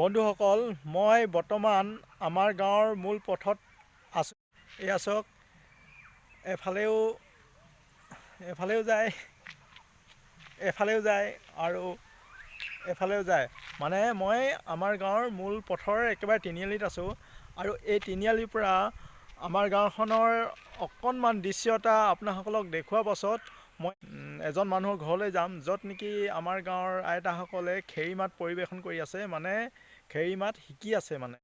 বন্ধুসকল, মই বৰ্তমান আমাৰ গাঁৱৰ মূল পথত আছোঁ। এয়া চাওক, এফালেও যায় আৰু এফালেও যায়। মানে মই আমাৰ গাঁৱৰ মূল পথৰ একেবাৰে তিনিআলিত আছোঁ আৰু এই তিনিআলিৰ পৰা আমাৰ গাঁওখনৰ অকণমান দৃশ্য এটা আপোনাসকলক দেখুওৱাৰ পাছত মই এজন মানুহৰ ঘৰলৈ যাম, য'ত নেকি আমাৰ গাঁৱৰ আইতাসকলে খেৰিমাত পৰিৱেশন কৰি আছে, মানে খেৰিমাত শিকি আছে। মানে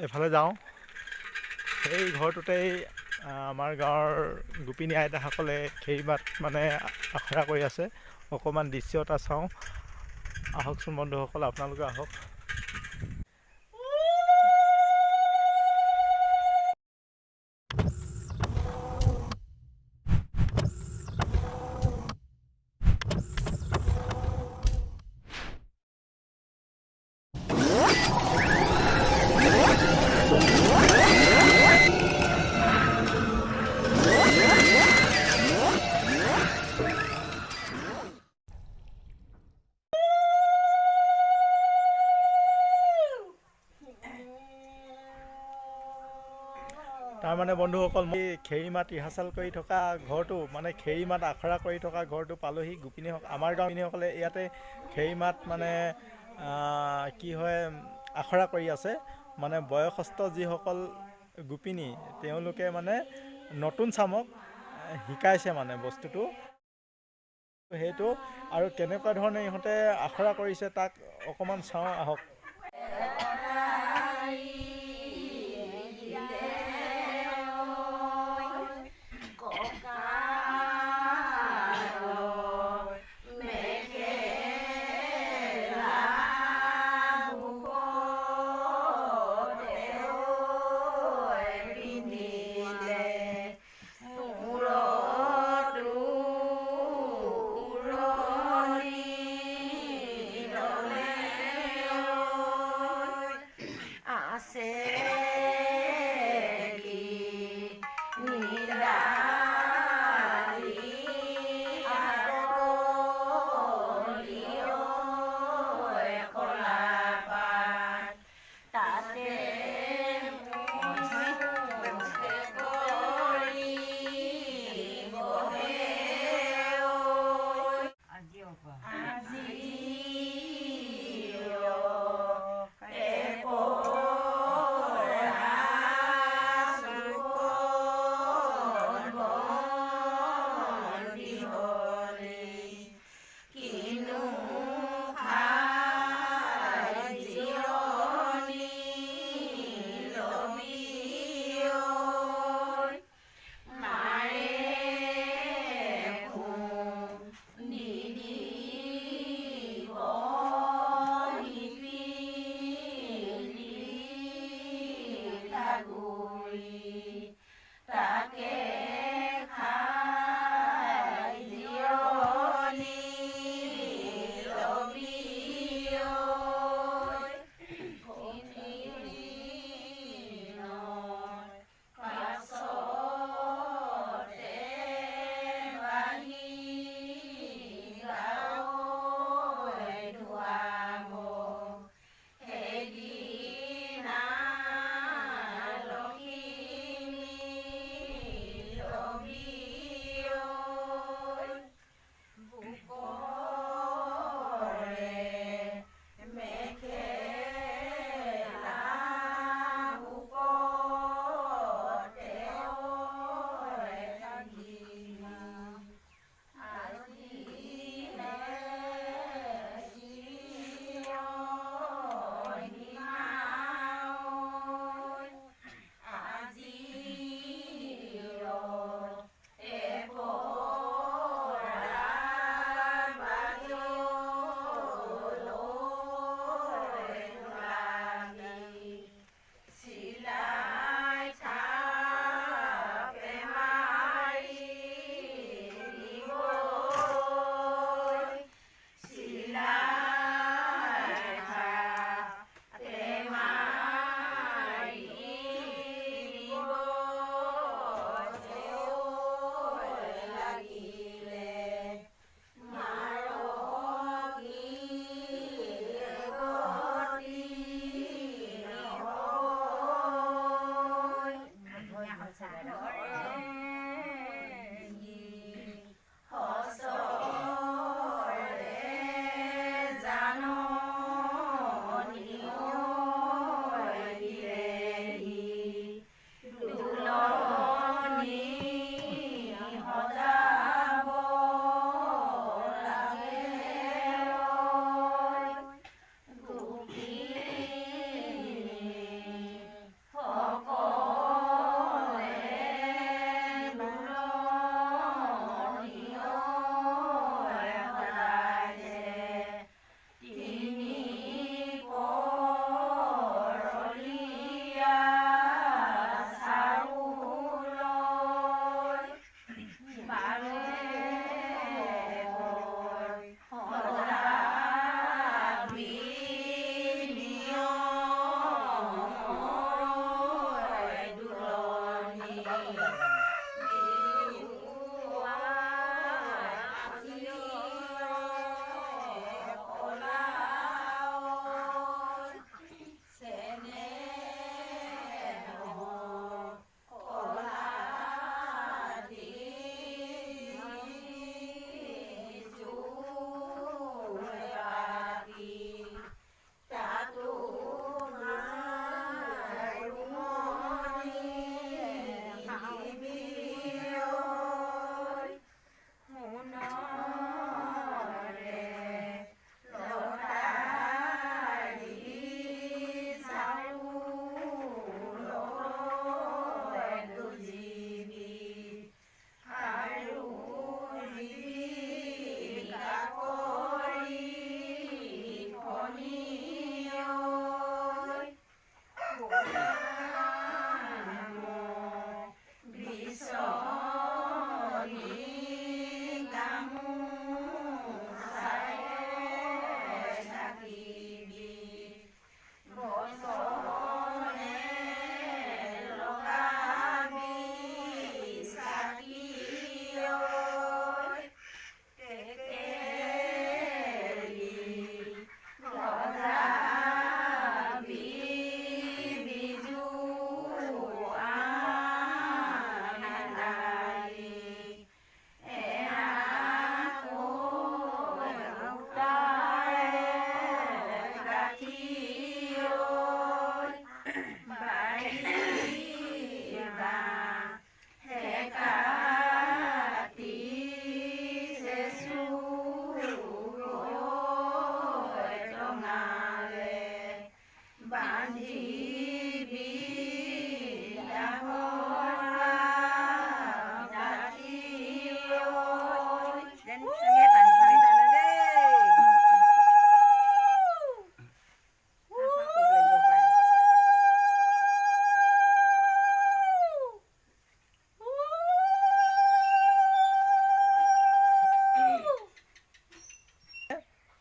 এফালে যাওঁ, সেই ঘৰটোতেই আমাৰ গাঁৱৰ গোপিনী আইতাসকলে খেৰিমাত মানে আখৰা কৰি আছে। অকণমান দৃশ্য এটা চাওঁ, আহকচোন বন্ধুসকল, আপোনালোকে আহক। তাৰমানে বন্ধুসকল, মই খেৰিমাত ৰিহাৰ্চেল কৰি থকা ঘৰটো, মানে খেৰিমাত আখৰা কৰি থকা ঘৰটো পালোহি। আমাৰ গোপিনীসকলে ইয়াতে খেৰিমাত মানে কি হয় আখৰা কৰি আছে। মানে বয়সস্থ যিসকল গোপিনী, তেওঁলোকে মানে নতুন চামক শিকাইছে মানে বস্তুটো সেইটো। আৰু কেনেকুৱা ধৰণে ইহঁতে আখৰা কৰিছে তাক অকণমান চাওঁ, আহক।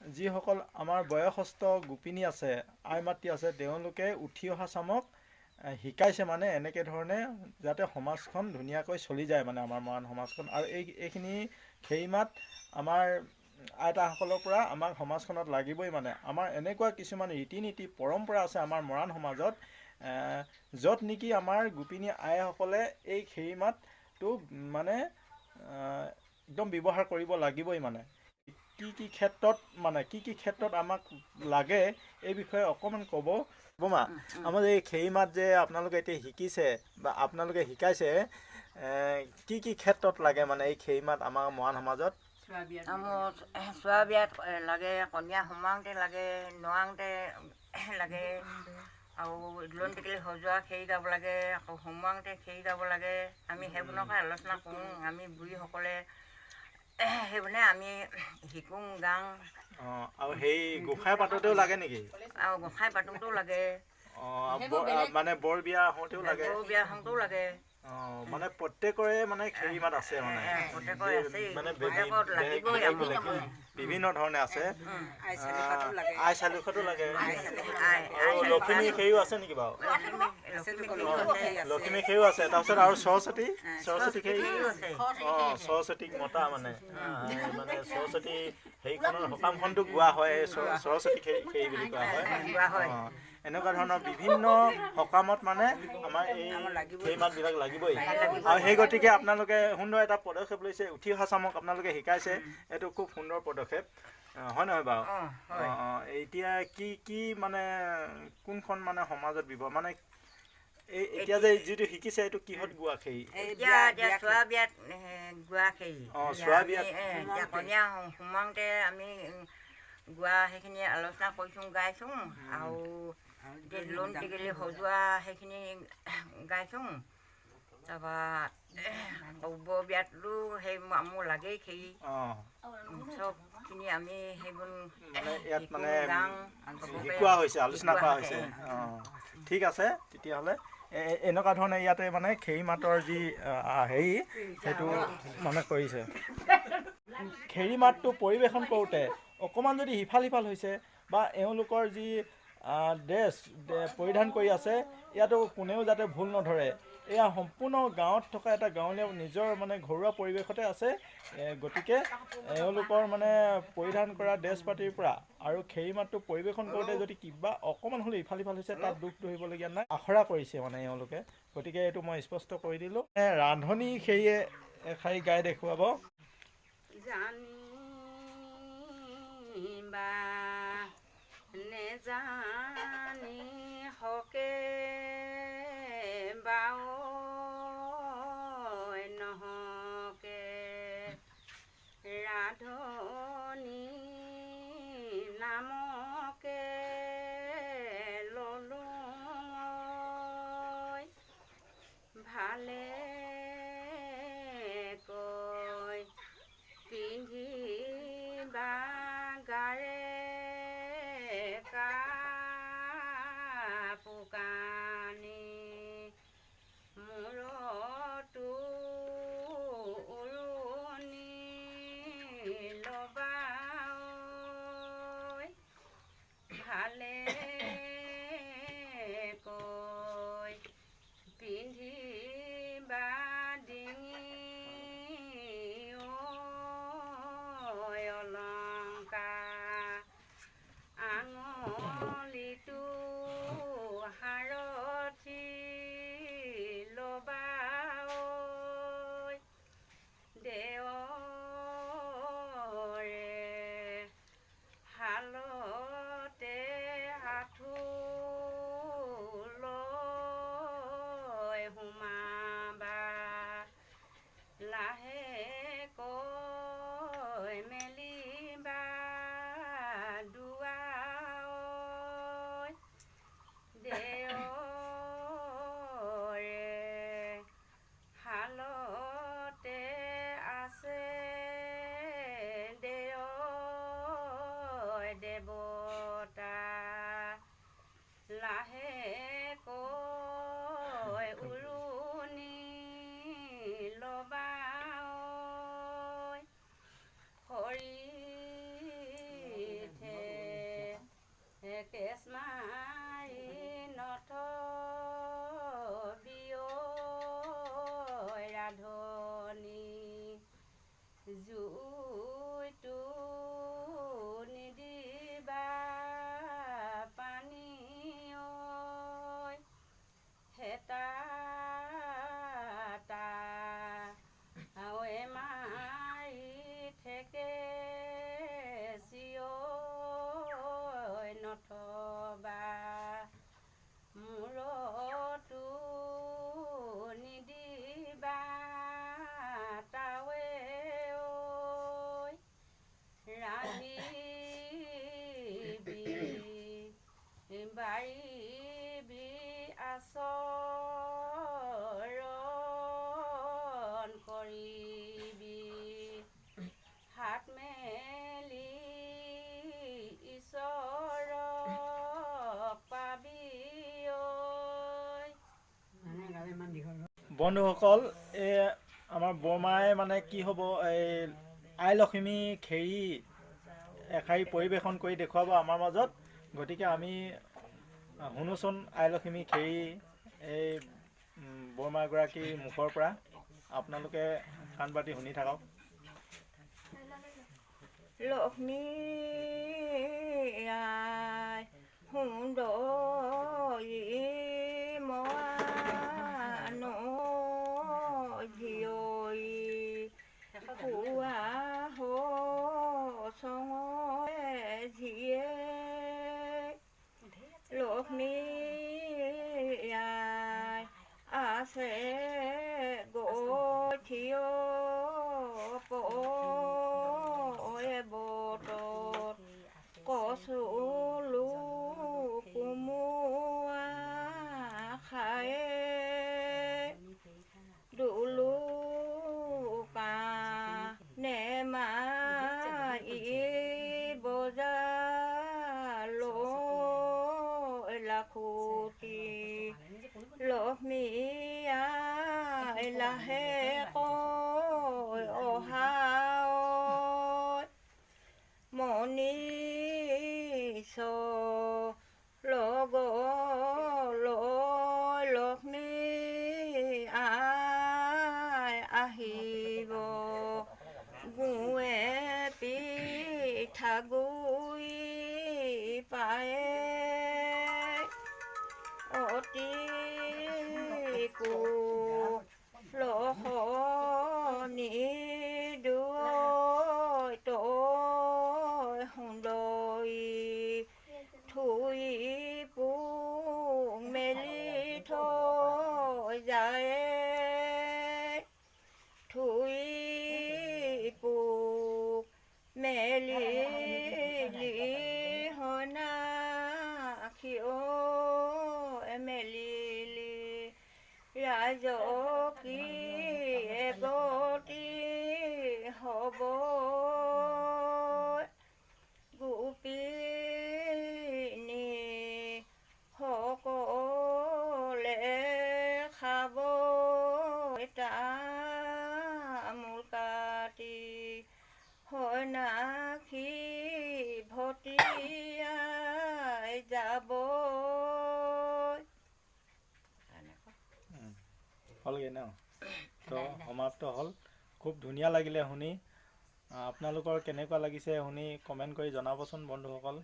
যিসকল আমাৰ বয়সস্থ গোপিনী আছে, আই মাতৃ আছে, তেওঁলোকে উঠি অহা চামক শিকাইছে মানে এনেকৈ ধৰণে যাতে সমাজখন ধুনীয়াকৈ চলি যায় মানে আমাৰ মৰাণ সমাজখন। আৰু এইখিনি খেৰিমাত আমাৰ আইতাসকলৰ পৰা আমাক সমাজখনত লাগিবই মানে। আমাৰ এনেকুৱা কিছুমান ৰীতি নীতি পৰম্পৰা আছে আমাৰ মৰাণ সমাজত, য'ত নেকি আমাৰ গোপিনী আইসকলে এই খেৰিমাতটো মানে একদম ব্যৱহাৰ কৰিব লাগিবই মানে। কি কি ক্ষেত্ৰত আমাক লাগে এই বিষয়ে অকণমান ক'ব বমা। আমাৰ এই খেৰিমাত যে আপোনালোকে এতিয়া শিকিছে বা আপোনালোকে শিকাইছে, কি কি ক্ষেত্ৰত লাগে মানে এই খেৰিমাত আমাৰ মৰাণ সমাজত? চোৱা বিয়াত লাগে, কন্যা সোমাওঁতে লাগে, নোৱাওঁতে লাগে, আৰু দোলন টেকেলি সজোৱা খেৰি গাব লাগে, আকৌ সোমাওঁতে খেৰি গাব লাগে। আমি সেইবোৰকে আলোচনা কৰোঁ। আমি বুঢ়ীসকলে সেইবোৰে আমি শিকোঁ, গাওঁ। আৰু সেই গোঁসাই পাতোতেও লাগে নেকি? আৰু গোঁসাই পাতোতেও লাগে, মানে বৰ বিয়া হওঁতেও লাগে, বৰ বিয়া হওঁতেও লাগে। মানে প্ৰত্যেকৰে মানে খেৰিমাত আছে মানে, মানে বিভিন্ন ধৰণে আছে। আই চালুখতো লাগে, আৰু লখিমী খেৰিও আছে নেকি বাৰু? লখিমী খেৰিও আছে। তাৰপিছত আৰু সৰস্বতী খেৰি, সৰস্বতীক মতা মানে সৰস্বতী হেৰিখনৰ সকামখনটো গোৱা হয়, সৰস্বতী খেৰি বুলি কোৱা হয়। এনেকুৱা ধৰণৰ বিভিন্ন সকামত মানে আমাৰ এই খেৰিমাতবিলাক লাগিবই। আৰু সেই গতিকে আপোনালোকে সুন্দৰ এটা পদক্ষেপ লৈছে, উঠি অহা চামক আপোনালোকে শিকাইছে, এইটো খুব সুন্দৰ পদক্ষেপ, হয় নহয় বাৰু? এতিয়া কি মানে কোনখন মানে সমাজত ব্যৱহাৰ মানে এতিয়া যে যিটো শিকিছে এইটো কিহত গোৱা খেৰি? চোৱা বিয়াত গোৱা খেৰি। চোৱা বিয়াত কন্যা সোমাওঁতে আমি গোৱা সেইখিনি আলোচনা কৰিছোঁ, গাইছোঁ। আৰু দোলন টেকেলি সজোৱা সেইখিনি গাইছোঁ। তাৰপৰা বৰ বিয়াতো সেই মোৰ লাগেই খেৰি, চব খিনি আমি সেইবোৰ মানে ইয়াত মানে গাওঁ শিকোৱা হৈছে, আলোচনা কৰা হৈছে। অঁ, ঠিক আছে তেতিয়াহ'লে এনেকুৱা ধৰণে ইয়াতে মানে খেৰিমাতৰ যি হেৰি সেইটো মানে কৰিছে। খেৰিমাতটো পৰিৱেশন কৰোঁতে অকণমান যদি ইফাল সিফাল হৈছে বা এওঁলোকৰ যি ড্ৰেছ পৰিধান কৰি আছে ইয়াতো কোনেও যাতে ভুল নধৰে। এয়া সম্পূৰ্ণ গাঁৱত থকা এটা গাঁৱলীয়া নিজৰ মানে ঘৰুৱা পৰিৱেশতে আছে। গতিকে এওঁলোকৰ মানে পৰিধান কৰা ড্ৰেছ পাতিৰ পৰা আৰু খেৰিমাতটো পৰিৱেশন কৰোঁতে যদি কিবা অকণমান হ'লে ইফাল সিফাল হৈছে তাত দুখ ধৰিবলগীয়া নাই, আখৰা কৰিছে মানে এওঁলোকে। গতিকে এইটো মই স্পষ্ট কৰি দিলোঁ। ৰান্ধনি খেৰিয়ে এষাৰি গাই দেখুৱাব। জানিবা নেজানি হকে বাও নহকে ৰাধনি নামকে ললো ভালে কৈ পিন্ধিবা গাৰে কাপোৰ কানি মূৰতো উৰণি ল'বা ভালে কৈ পিন্ধিবা ডিঙি অলংকাৰ আঙুলিটো হাৰথি ল'বা দেৱৰে হালতে আঁঠু লৈ সোমাবা লাহেকৈ মেলিবা দুৱাৰ দেৱৰে হালতে আছে দেৱতা লাহেকৈ উৰণি ল'বা খৰিঠে কেঁচ মাৰি নথবিও ৰাধনি জুইটো নিদিবা পানী হেতা মাৰি থেকে নথবা মূৰতো নিদিবা তাৱে ৰান্ধিবি বাঢ়িবি আচৰণ কৰিবি হাত মেলি ঈশ্বৰক পাবি বন্ধুসকল, এই আমাৰ বৰমাই মানে কি হ'ব, এই আই লক্ষ্মী খেৰি এষাৰি পৰিৱেশন কৰি দেখুৱাব আমাৰ মাজত। গতিকে আমি শুনোচোন আই লক্ষ্মী খেৰি এই বৰমাগৰাকীৰ মুখৰ পৰা। আপোনালোকে কাণ পাতি শুনি থাকক। লক্ষ্মী আই সুন্দৰী মৰাণ জীয়ৰী খোৱা চঙে জীয়ে লক্ষ্মী আই আছে গঠিয় বটত কচুলো কোমোৱা লক্ষ্মী আই লাহেকৈ অহা মনীষ লগলৈ লক্ষ্মী আই আহিব গুৱে পিঠাগুৰি পায়ে অতি কুলসনি দুই তই সুন্দৰী থুই পোক মেলি থৈ যায় থুই পোক মেলিলি সনাক্ষীও মেলিলি ৰাজকী এগতি হ'ব গোপিনী সকলে খাব তামোল কাটি সনাক্ষী ভটিয়াই যাব হ'লগৈ ন তো সমাপ্ত হ'ল খুব ধুনীয়া লাগিলে শুনি আপোনালোকৰ কেনেকুৱা লাগিছে শুনি কমেণ্ট কৰি জনাবচোন বন্ধুসকল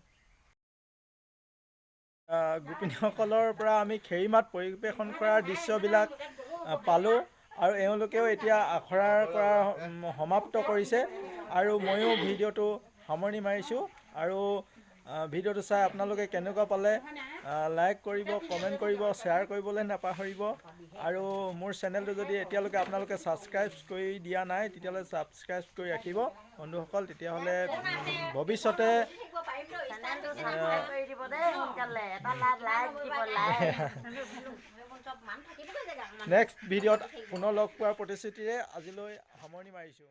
গোপিনীসকলৰ পৰা আমি খেৰীমাত পৰিৱেশন কৰাৰ দৃশ্যবিলাক পালোঁ আৰু এওঁলোকেও এতিয়া আখৰা কৰা সমাপ্ত কৰিছে আৰু ময়ো ভিডিঅ'টো সামৰণি মাৰিছোঁ আৰু ভিডিঅ'টো চাই আপোনালোকে কেনেকুৱা পালে লাইক কৰিব কমেণ্ট কৰিব শ্বেয়াৰ কৰিবলৈ নাপাহৰিব আৰু মোৰ চেনেলটো যদি এতিয়ালৈকে আপোনালোকে ছাবস্ক্ৰাইব কৰি দিয়া নাই তেতিয়াহ'লে ছাবস্ক্ৰাইব কৰি ৰাখিব বন্ধুসকল তেতিয়াহ'লে ভৱিষ্যতে নেক্সট ভিডিঅ'ত পুনৰ লগ পোৱাৰ প্ৰতিশ্ৰুতিৰে আজিলৈ সামৰণি মাৰিছোঁ।